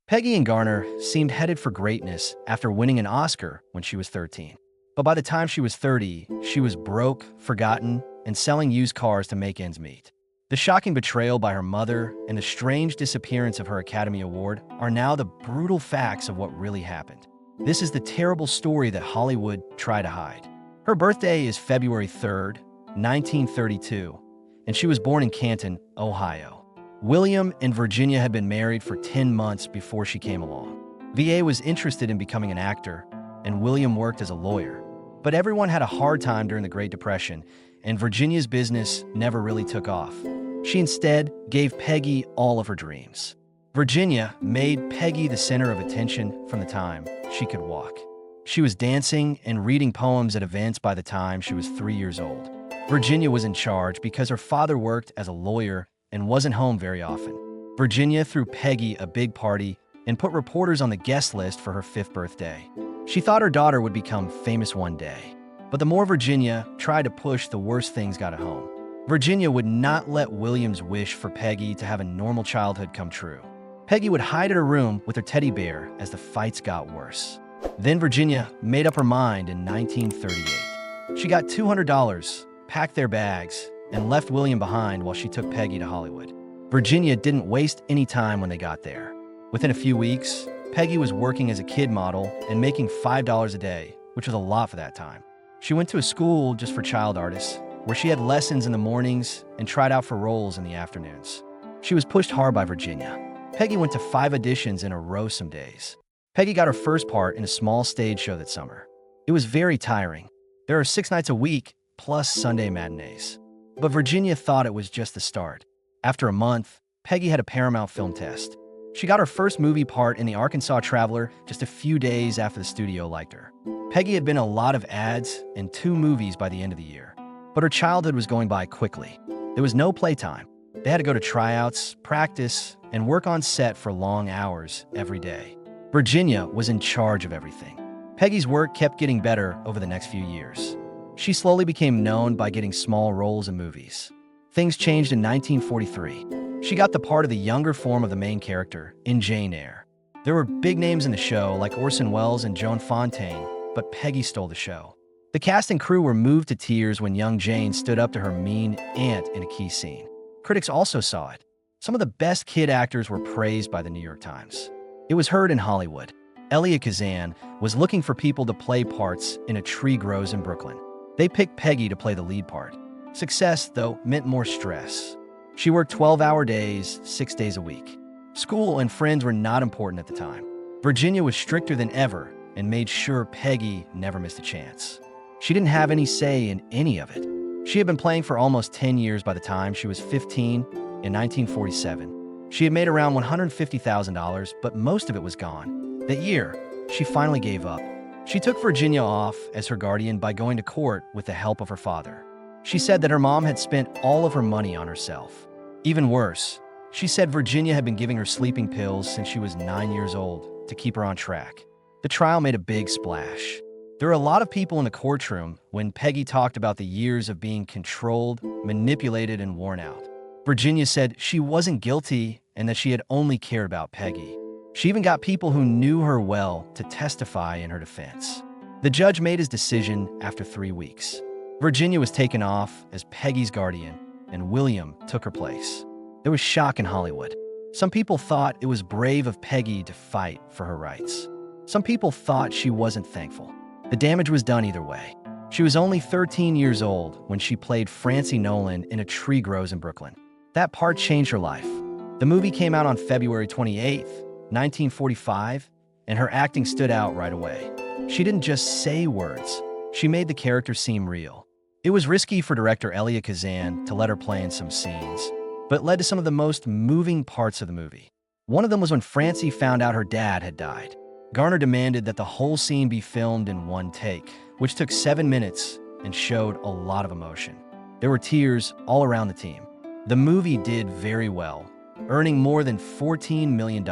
Peggy Ann Garner seemed headed for greatness after winning an Oscar when she was 13. But by the time she was 30, she was broke, forgotten, and selling used cars to make ends meet. The shocking betrayal by her mother and the strange disappearance of her Academy Award are now the brutal facts of what really happened. This is the terrible story that Hollywood tried to hide. Her birthday is February 3rd, 1932, and she was born in Canton, Ohio. William and Virginia had been married for 10 months before she came along. VA was interested in becoming an actor, and William worked as a lawyer. But everyone had a hard time during the Great Depression, and Virginia's business never really took off. She instead gave Peggy all of her dreams. Virginia made Peggy the center of attention from the time she could walk. She was dancing and reading poems at events by the time she was 3 years old. Virginia was in charge because her father worked as a lawyer and wasn't home very often. Virginia threw Peggy a big party and put reporters on the guest list for her 5th birthday. She thought her daughter would become famous one day. But the more Virginia tried to push, the worse things got at home. Virginia would not let William's wish for Peggy to have a normal childhood come true. Peggy would hide at her room with her teddy bear as the fights got worse. Then Virginia made up her mind in 1938. She got $200, packed their bags, and left William behind while she took Peggy to Hollywood. Virginia didn't waste any time when they got there. Within a few weeks, Peggy was working as a kid model and making $5 a day, which was a lot for that time. She went to a school just for child artists, where she had lessons in the mornings and tried out for roles in the afternoons. She was pushed hard by Virginia. Peggy went to 5 auditions in a row some days. Peggy got her first part in a small stage show that summer. It was very tiring. There are 6 nights a week, plus Sunday matinees. But Virginia thought it was just the start. After a month, Peggy had a Paramount film test. She got her first movie part in the Arkansas Traveler just a few days after the studio liked her. Peggy had been in a lot of ads and 2 movies by the end of the year. But her childhood was going by quickly. There was no playtime. They had to go to tryouts, practice, and work on set for long hours every day. Virginia was in charge of everything. Peggy's work kept getting better over the next few years. She slowly became known by getting small roles in movies. Things changed in 1943. She got the part of the younger form of the main character in Jane Eyre. There were big names in the show like Orson Welles and Joan Fontaine, but Peggy stole the show. The cast and crew were moved to tears when young Jane stood up to her mean aunt in a key scene. Critics also saw it. Some of the best kid actors were praised by the New York Times. It was heard in Hollywood. Elia Kazan was looking for people to play parts in A Tree Grows in Brooklyn. They picked Peggy to play the lead part. Success, though, meant more stress. She worked 12-hour days, 6 days a week. School and friends were not important at the time. Virginia was stricter than ever and made sure Peggy never missed a chance. She didn't have any say in any of it. She had been playing for almost 10 years by the time she was 15 in 1947. She had made around $150,000, but most of it was gone. That year, she finally gave up. She took Virginia off as her guardian by going to court with the help of her father. She said that her mom had spent all of her money on herself. Even worse, she said Virginia had been giving her sleeping pills since she was 9 years old to keep her on track. The trial made a big splash. There were a lot of people in the courtroom when Peggy talked about the years of being controlled, manipulated, and worn out. Virginia said she wasn't guilty and that she had only cared about Peggy. She even got people who knew her well to testify in her defense. The judge made his decision after 3 weeks. Virginia was taken off as Peggy's guardian, and William took her place. There was shock in Hollywood. Some people thought it was brave of Peggy to fight for her rights. Some people thought she wasn't thankful. The damage was done either way. She was only 13 years old when she played Francie Nolan in A Tree Grows in Brooklyn. That part changed her life. The movie came out on February 28th, 1945, and her acting stood out right away. She didn't just say words. She made the character seem real. It was risky for director Elia Kazan to let her play in some scenes, but it led to some of the most moving parts of the movie. One of them was when Francie found out her dad had died. Garner demanded that the whole scene be filmed in one take, which took 7 minutes and showed a lot of emotion. There were tears all around the team. The movie did very well, earning more than $14 million,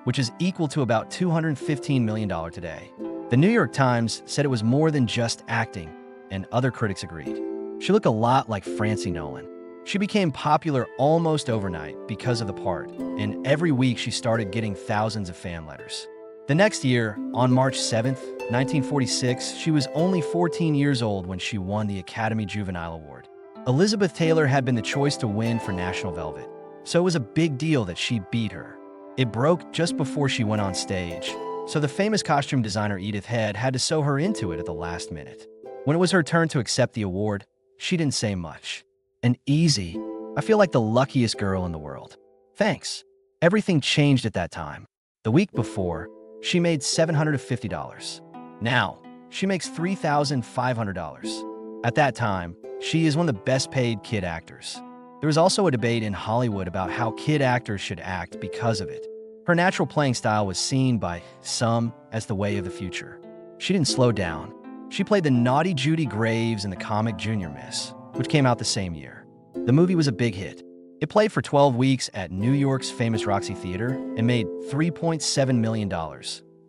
which is equal to about $215 million today. The New York Times said it was more than just acting, and other critics agreed. She looked a lot like Francie Nolan. She became popular almost overnight because of the part, and every week she started getting thousands of fan letters. The next year, on March 7th, 1946, she was only 14 years old when she won the Academy Juvenile Award. Elizabeth Taylor had been the choice to win for National Velvet, so it was a big deal that she beat her. It broke just before she went on stage, so the famous costume designer Edith Head had to sew her into it at the last minute. When it was her turn to accept the award, she didn't say much. "And easy. I feel like the luckiest girl in the world. Thanks." Everything changed at that time. The week before, she made $750. Now, she makes $3,500. At that time, she is one of the best-paid kid actors. There was also a debate in Hollywood about how kid actors should act because of it. Her natural playing style was seen by some as the way of the future. She didn't slow down. She played the naughty Judy Graves in the comic Junior Miss, which came out the same year. The movie was a big hit. It played for 12 weeks at New York's famous Roxy Theater and made $3.7 million,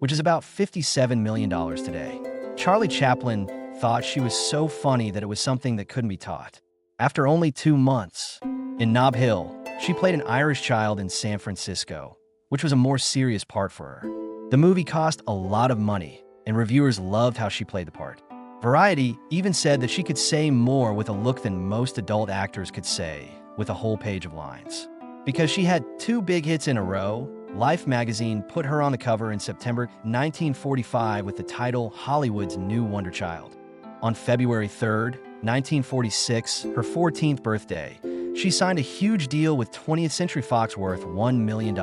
which is about $57 million today. Charlie Chaplin thought she was so funny that it was something that couldn't be taught. After only 2 months, in Nob Hill, she played an Irish child in San Francisco, which was a more serious part for her. The movie cost a lot of money, and reviewers loved how she played the part. Variety even said that she could say more with a look than most adult actors could say with a whole page of lines. Because she had 2 big hits in a row, Life magazine put her on the cover in September 1945 with the title Hollywood's New Wonder Child. On February 3rd, 1946, her 14th birthday, she signed a huge deal with 20th Century Fox worth $1 million,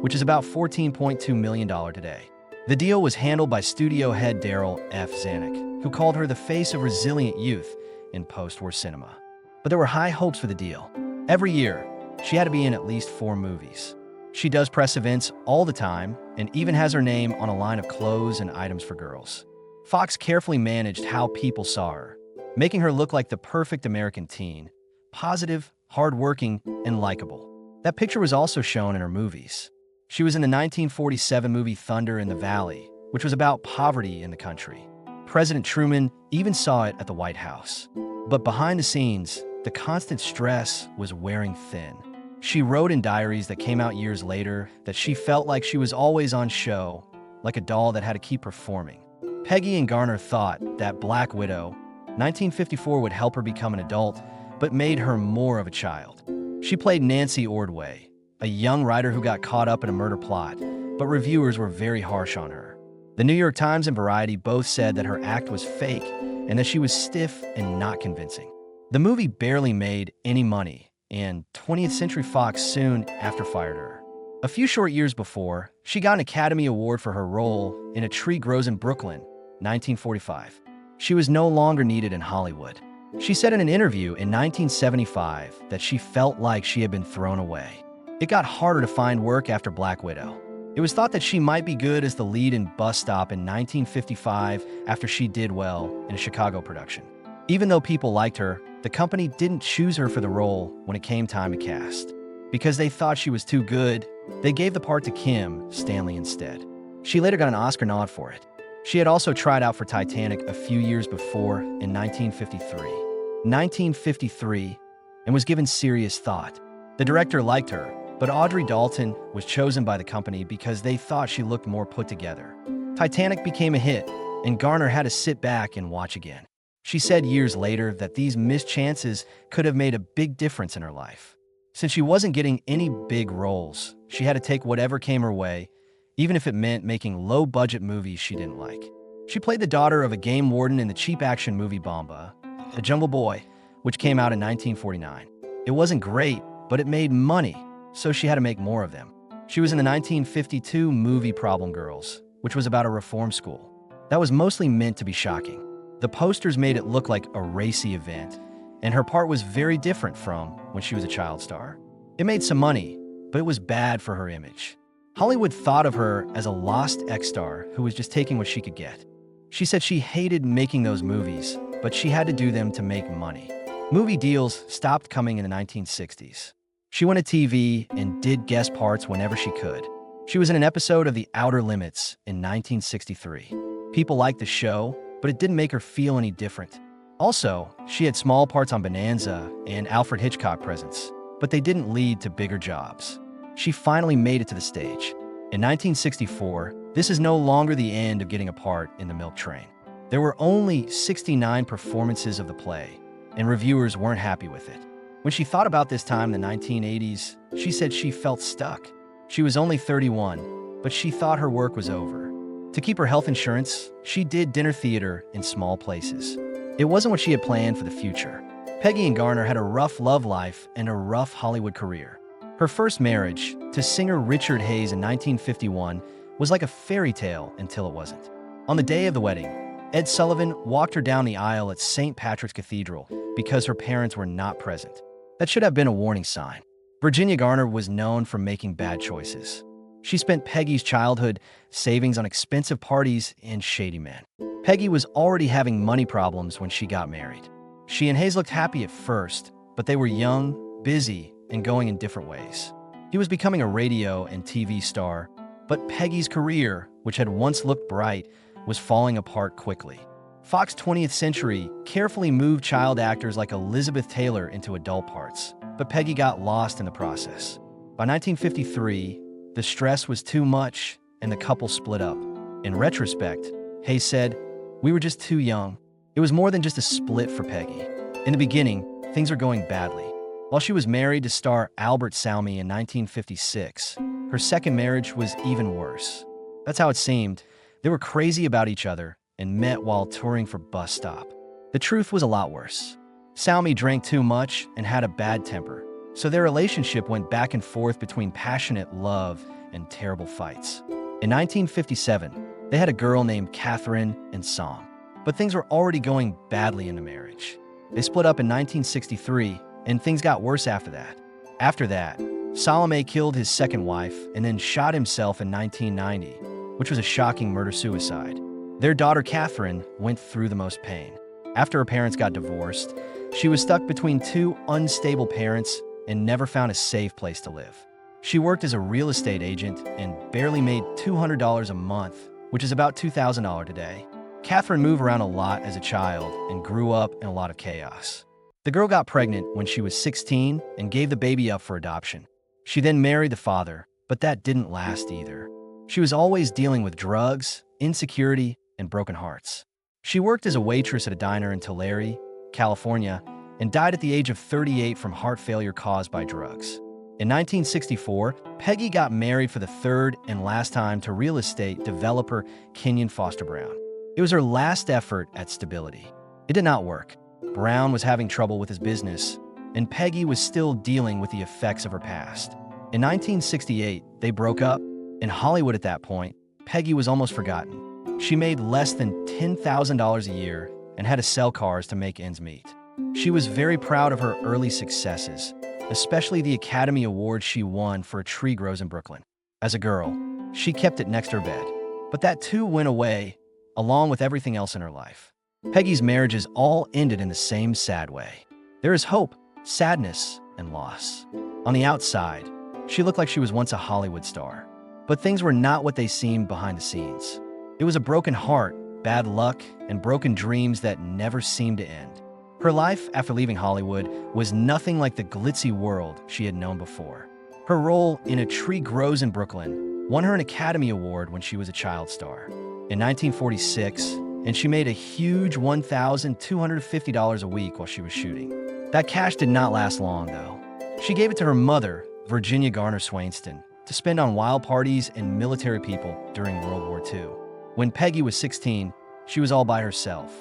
which is about $14.2 million today. The deal was handled by studio head Darryl F. Zanuck, who called her the face of resilient youth in post-war cinema. But there were high hopes for the deal. Every year, she had to be in at least 4 movies. She does press events all the time and even has her name on a line of clothes and items for girls. Fox carefully managed how people saw her, making her look like the perfect American teen, positive, hardworking, and likable. That picture was also shown in her movies. She was in the 1947 movie Thunder in the Valley, which was about poverty in the country. President Truman even saw it at the White House. But behind the scenes, the constant stress was wearing thin. She wrote in diaries that came out years later that she felt like she was always on show, like a doll that had to keep performing. Peggy Ann Garner thought that Black Widow, 1954, would help her become an adult, but made her more of a child. She played Nancy Ordway, a young writer who got caught up in a murder plot, but reviewers were very harsh on her. The New York Times and Variety both said that her act was fake and that she was stiff and not convincing. The movie barely made any money, and 20th Century Fox soon after fired her. A few short years before, she got an Academy Award for her role in A Tree Grows in Brooklyn, 1945. She was no longer needed in Hollywood. She said in an interview in 1975 that she felt like she had been thrown away. It got harder to find work after Black Widow. It was thought that she might be good as the lead in Bus Stop in 1955 after she did well in a Chicago production. Even though people liked her, the company didn't choose her for the role when it came time to cast. Because they thought she was too good, they gave the part to Kim Stanley instead. She later got an Oscar nod for it. She had also tried out for Titanic a few years before in 1953, and was given serious thought. The director liked her, but Audrey Dalton was chosen by the company because they thought she looked more put together. Titanic became a hit, and Garner had to sit back and watch again. She said years later that these missed chances could have made a big difference in her life. Since she wasn't getting any big roles, she had to take whatever came her way, even if it meant making low-budget movies she didn't like. She played the daughter of a game warden in the cheap action movie Bomba, The Jungle Boy, which came out in 1949. It wasn't great, but it made money, so she had to make more of them. She was in the 1952 movie Problem Girls, which was about a reform school. That was mostly meant to be shocking. The posters made it look like a racy event, and her part was very different from when she was a child star. It made some money, but it was bad for her image. Hollywood thought of her as a lost ex-star who was just taking what she could get. She said she hated making those movies, but she had to do them to make money. Movie deals stopped coming in the 1960s. She went to TV and did guest parts whenever she could. She was in an episode of The Outer Limits in 1963. People liked the show, but it didn't make her feel any different. Also, she had small parts on Bonanza and Alfred Hitchcock presents, but they didn't lead to bigger jobs. She finally made it to the stage. In 1964, this is no longer the end of getting a part in the Milk Train. There were only 69 performances of the play, and reviewers weren't happy with it. When she thought about this time in the 1980s, she said she felt stuck. She was only 31, but she thought her work was over. To keep her health insurance, she did dinner theater in small places. It wasn't what she had planned for the future. Peggy Ann Garner had a rough love life and a rough Hollywood career. Her first marriage, to singer Richard Hayes in 1951, was like a fairy tale until it wasn't. On the day of the wedding, Ed Sullivan walked her down the aisle at St. Patrick's Cathedral because her parents were not present. That should have been a warning sign. Virginia Garner was known for making bad choices. She spent Peggy's childhood savings on expensive parties and shady men. Peggy was already having money problems when she got married. She and Hayes looked happy at first, but they were young, busy, and going in different ways. He was becoming a radio and TV star, but Peggy's career, which had once looked bright, was falling apart quickly. Fox 20th Century carefully moved child actors like Elizabeth Taylor into adult parts, but Peggy got lost in the process. By 1953, the stress was too much, and the couple split up. In retrospect, Hayes said, "We were just too young." It was more than just a split for Peggy. In the beginning, things were going badly. While she was married to star Albert Salmi in 1956, her second marriage was even worse. That's how it seemed. They were crazy about each other and met while touring for Bus Stop. The truth was a lot worse. Salmi drank too much and had a bad temper, so their relationship went back and forth between passionate love and terrible fights. In 1957, they had a girl named Catherine and Song, but things were already going badly in the marriage. They split up in 1963, and things got worse after that. After that, Salome killed his second wife and then shot himself in 1990, which was a shocking murder-suicide. Their daughter Catherine went through the most pain. After her parents got divorced, she was stuck between two unstable parents and never found a safe place to live. She worked as a real estate agent and barely made $200 a month, which is about $2,000 today. Catherine moved around a lot as a child and grew up in a lot of chaos. The girl got pregnant when she was 16 and gave the baby up for adoption. She then married the father, but that didn't last either. She was always dealing with drugs, insecurity, and broken hearts. She worked as a waitress at a diner in Tulare, California, and died at the age of 38 from heart failure caused by drugs. In 1964, Peggy got married for the third and last time to real estate developer Kenyon Foster Brown. It was her last effort at stability. It did not work. Brown was having trouble with his business, and Peggy was still dealing with the effects of her past. In 1968, they broke up. In Hollywood at that point, Peggy was almost forgotten. She made less than $10,000 a year and had to sell cars to make ends meet. She was very proud of her early successes, especially the Academy Award she won for A Tree Grows in Brooklyn. As a girl, she kept it next to her bed, but that too went away, along with everything else in her life. Peggy's marriages all ended in the same sad way. There is hope, sadness, and loss. On the outside, she looked like she was once a Hollywood star, but things were not what they seemed behind the scenes. It was a broken heart, bad luck, and broken dreams that never seemed to end. Her life after leaving Hollywood was nothing like the glitzy world she had known before. Her role in A Tree Grows in Brooklyn won her an Academy Award when she was a child star. In 1946, and she made a huge $1,250 a week while she was shooting. That cash did not last long, though. She gave it to her mother, Virginia Garner Swainston, to spend on wild parties and military people during World War II. When Peggy was 16, she was all by herself.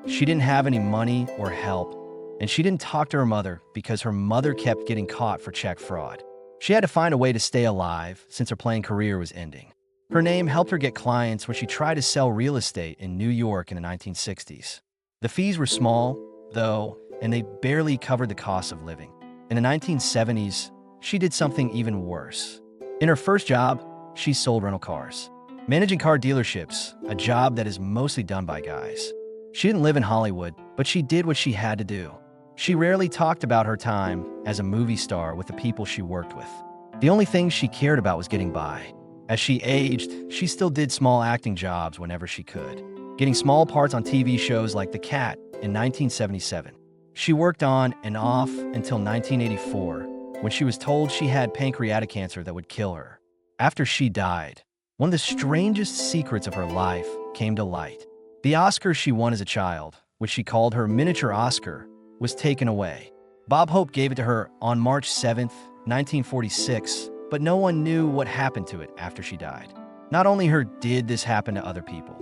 She didn't have any money or help, and she didn't talk to her mother because her mother kept getting caught for check fraud. She had to find a way to stay alive since her playing career was ending. Her name helped her get clients when she tried to sell real estate in New York in the 1960s. The fees were small, though, and they barely covered the cost of living. In the 1970s, she did something even worse. In her first job, she sold rental cars. Managing car dealerships, a job that is mostly done by guys. She didn't live in Hollywood, but she did what she had to do. She rarely talked about her time as a movie star with the people she worked with. The only thing she cared about was getting by. As she aged, she still did small acting jobs whenever she could, getting small parts on TV shows like The Cat in 1977. She worked on and off until 1984, when she was told she had pancreatic cancer that would kill her. After she died, one of the strangest secrets of her life came to light. The Oscar she won as a child, which she called her miniature Oscar, was taken away. Bob Hope gave it to her on March 7, 1946, but no one knew what happened to it after she died. Not only her did this happen to other people.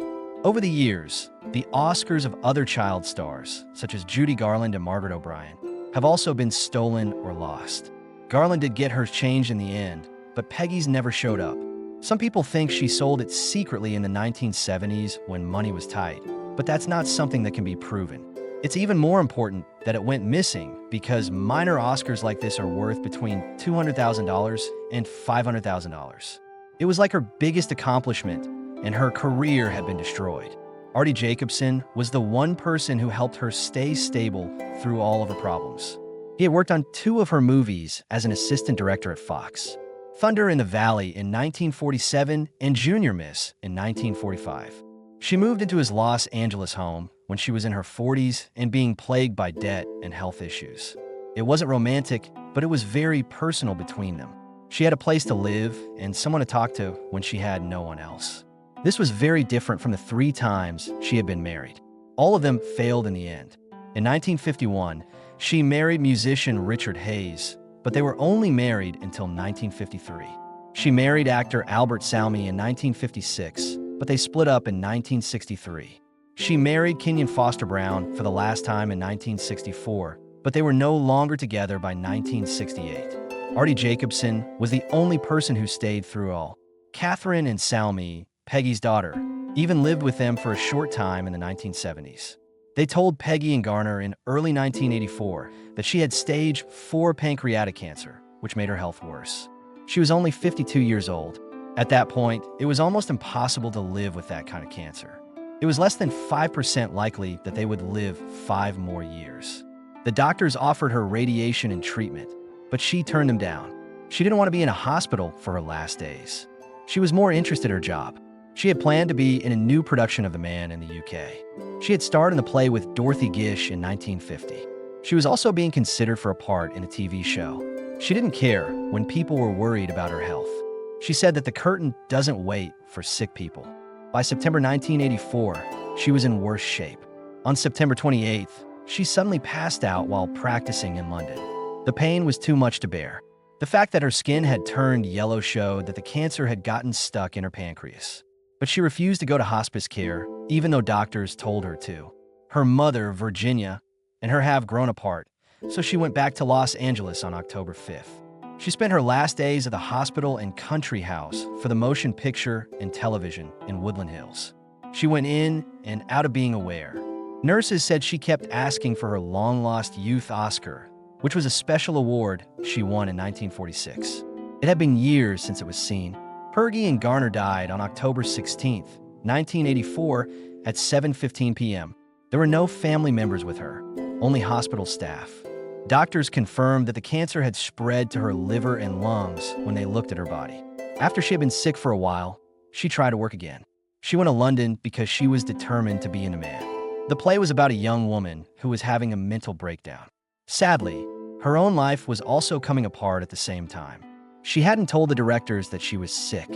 Over the years, the Oscars of other child stars, such as Judy Garland and Margaret O'Brien, have also been stolen or lost. Garland did get hers changed in the end, but Peggy's never showed up. Some people think she sold it secretly in the 1970s when money was tight, but that's not something that can be proven. It's even more important that it went missing because minor Oscars like this are worth between $200,000 and $500,000. It was like her biggest accomplishment, and her career had been destroyed. Artie Jacobson was the one person who helped her stay stable through all of her problems. He had worked on 2 of her movies as an assistant director at Fox: Thunder in the Valley in 1947 and Junior Miss in 1945. She moved into his Los Angeles home when she was in her 40s and being plagued by debt and health issues. It wasn't romantic, but it was very personal between them. She had a place to live and someone to talk to when she had no one else. This was very different from the 3 times she had been married. All of them failed in the end. In 1951, she married musician Richard Hayes, but they were only married until 1953. She married actor Albert Salmi in 1956, but they split up in 1963. She married Kenyon Foster Brown for the last time in 1964, but they were no longer together by 1968. Artie Jacobson was the only person who stayed through all. Catherine and Salmi, Peggy's daughter, even lived with them for a short time in the 1970s. They told Peggy Ann Garner in early 1984 that she had stage 4 pancreatic cancer, which made her health worse. She was only 52 years old. At that point, it was almost impossible to live with that kind of cancer. It was less than 5% likely that they would live 5 more years. The doctors offered her radiation and treatment, but she turned them down. She didn't want to be in a hospital for her last days. She was more interested in her job. She had planned to be in a new production of The Man in the UK. She had starred in the play with Dorothy Gish in 1950. She was also being considered for a part in a TV show. She didn't care when people were worried about her health. She said that the curtain doesn't wait for sick people. By September 1984, she was in worse shape. On September 28th, she suddenly passed out while practicing in London. The pain was too much to bear. The fact that her skin had turned yellow showed that the cancer had gotten stuck in her pancreas. But she refused to go to hospice care, even though doctors told her to. Her mother, Virginia, and her have grown apart, so she went back to Los Angeles on October 5th. She spent her last days at the hospital and country house for the motion picture and television in Woodland Hills. She went in and out of being aware. Nurses said she kept asking for her long-lost youth Oscar, which was a special award she won in 1946. It had been years since it was seen. Peggy Ann Garner died on October 16, 1984 at 7:15 p.m. There were no family members with her, only hospital staff. Doctors confirmed that the cancer had spread to her liver and lungs when they looked at her body. After she had been sick for a while, she tried to work again. She went to London because she was determined to be in a man. The play was about a young woman who was having a mental breakdown. Sadly, her own life was also coming apart at the same time. She hadn't told the directors that she was sick.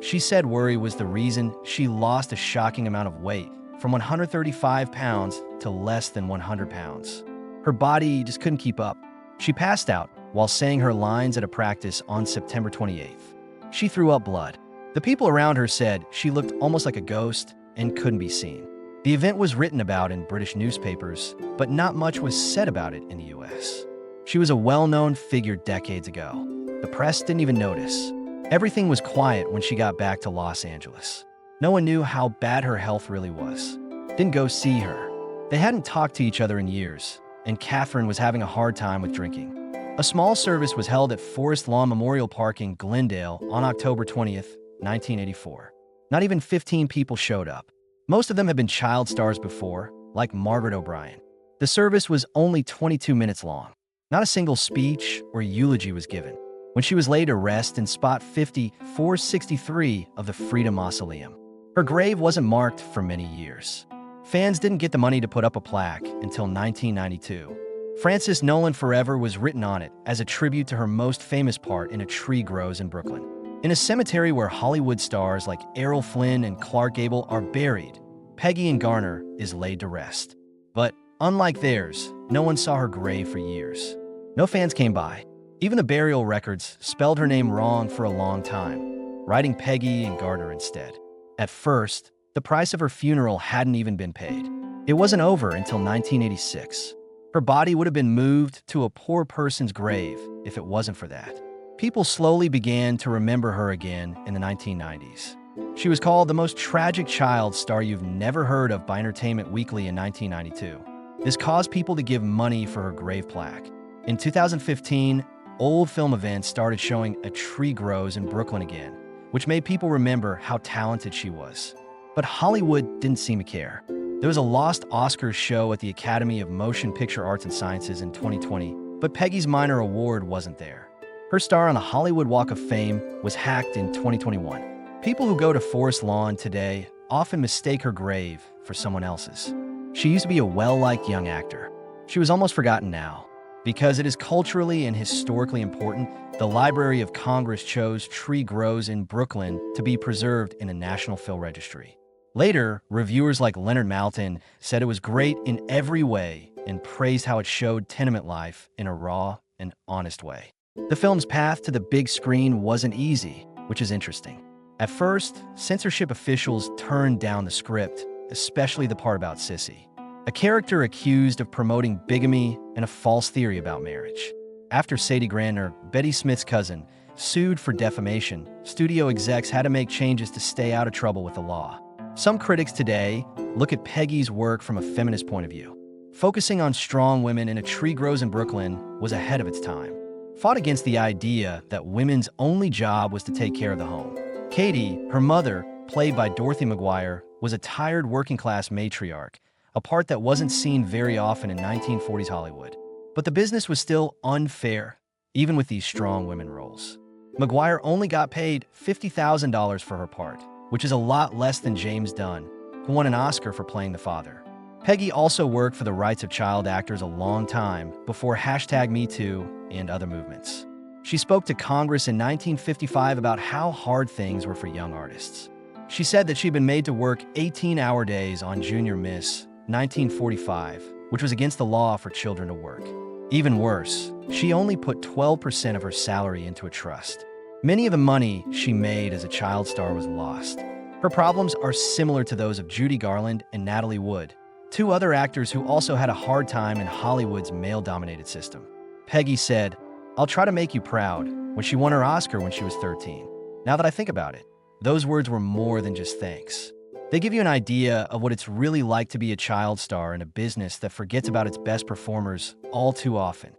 She said worry was the reason she lost a shocking amount of weight, from 135 pounds to less than 100 pounds. Her body just couldn't keep up. She passed out while saying her lines at a practice on September 28th. She threw up blood. The people around her said she looked almost like a ghost and couldn't be seen. The event was written about in British newspapers, but not much was said about it in the US. She was a well-known figure decades ago. The press didn't even notice. Everything was quiet when she got back to Los Angeles. No one knew how bad her health really was. Didn't go see her. They hadn't talked to each other in years, and Catherine was having a hard time with drinking. A small service was held at Forest Lawn Memorial Park in Glendale on October 20th, 1984. Not even 15 people showed up. Most of them had been child stars before, like Margaret O'Brien. The service was only 22 minutes long. Not a single speech or eulogy was given. When she was laid to rest in spot 5463 of the Freedom Mausoleum. Her grave wasn't marked for many years. Fans didn't get the money to put up a plaque until 1992. Frances Nolan Forever was written on it as a tribute to her most famous part in A Tree Grows in Brooklyn. In a cemetery where Hollywood stars like Errol Flynn and Clark Gable are buried, Peggy Ann Garner is laid to rest. But unlike theirs, no one saw her grave for years. No fans came by. Even the burial records spelled her name wrong for a long time, writing Peggy Ann Garner instead. At first, the price of her funeral hadn't even been paid. It wasn't over until 1986. Her body would have been moved to a poor person's grave if it wasn't for that. People slowly began to remember her again in the 1990s. She was called the most tragic child star you've never heard of by Entertainment Weekly in 1992. This caused people to give money for her grave plaque. In 2015, old film events started showing A Tree Grows in Brooklyn again, which made people remember how talented she was. But Hollywood didn't seem to care. There was a lost Oscars show at the Academy of Motion Picture Arts and Sciences in 2020, but Peggy's minor award wasn't there. Her star on the Hollywood Walk of Fame was hacked in 2021. People who go to Forest Lawn today often mistake her grave for someone else's. She used to be a well-liked young actor. She was almost forgotten now. Because it is culturally and historically important, the Library of Congress chose Tree Grows in Brooklyn to be preserved in the National Film Registry. Later, reviewers like Leonard Maltin said it was great in every way and praised how it showed tenement life in a raw and honest way. The film's path to the big screen wasn't easy, which is interesting. At first, censorship officials turned down the script, especially the part about Sissy, a character accused of promoting bigamy and a false theory about marriage. After Sadie Grandner, Betty Smith's cousin, sued for defamation, studio execs had to make changes to stay out of trouble with the law. Some critics today look at Peggy's work from a feminist point of view. Focusing on strong women in A Tree Grows in Brooklyn was ahead of its time. Fought against the idea that women's only job was to take care of the home. Katie, her mother, played by Dorothy McGuire, was a tired working-class matriarch, a part that wasn't seen very often in 1940s Hollywood. But the business was still unfair, even with these strong women roles. McGuire only got paid $50,000 for her part, which is a lot less than James Dunn, who won an Oscar for playing the father. Peggy also worked for the rights of child actors a long time before #MeToo and other movements. She spoke to Congress in 1955 about how hard things were for young artists. She said that she'd been made to work 18-hour days on Junior Miss 1945, which was against the law for children to work. Even worse, she only put 12% of her salary into a trust. Many of the money she made as a child star was lost. Her problems are similar to those of Judy Garland and Natalie Wood, two other actors who also had a hard time in Hollywood's male-dominated system. Peggy said, "I'll try to make you proud," when she won her Oscar when she was 13. Now that I think about it, those words were more than just thanks. They give you an idea of what it's really like to be a child star in a business that forgets about its best performers all too often.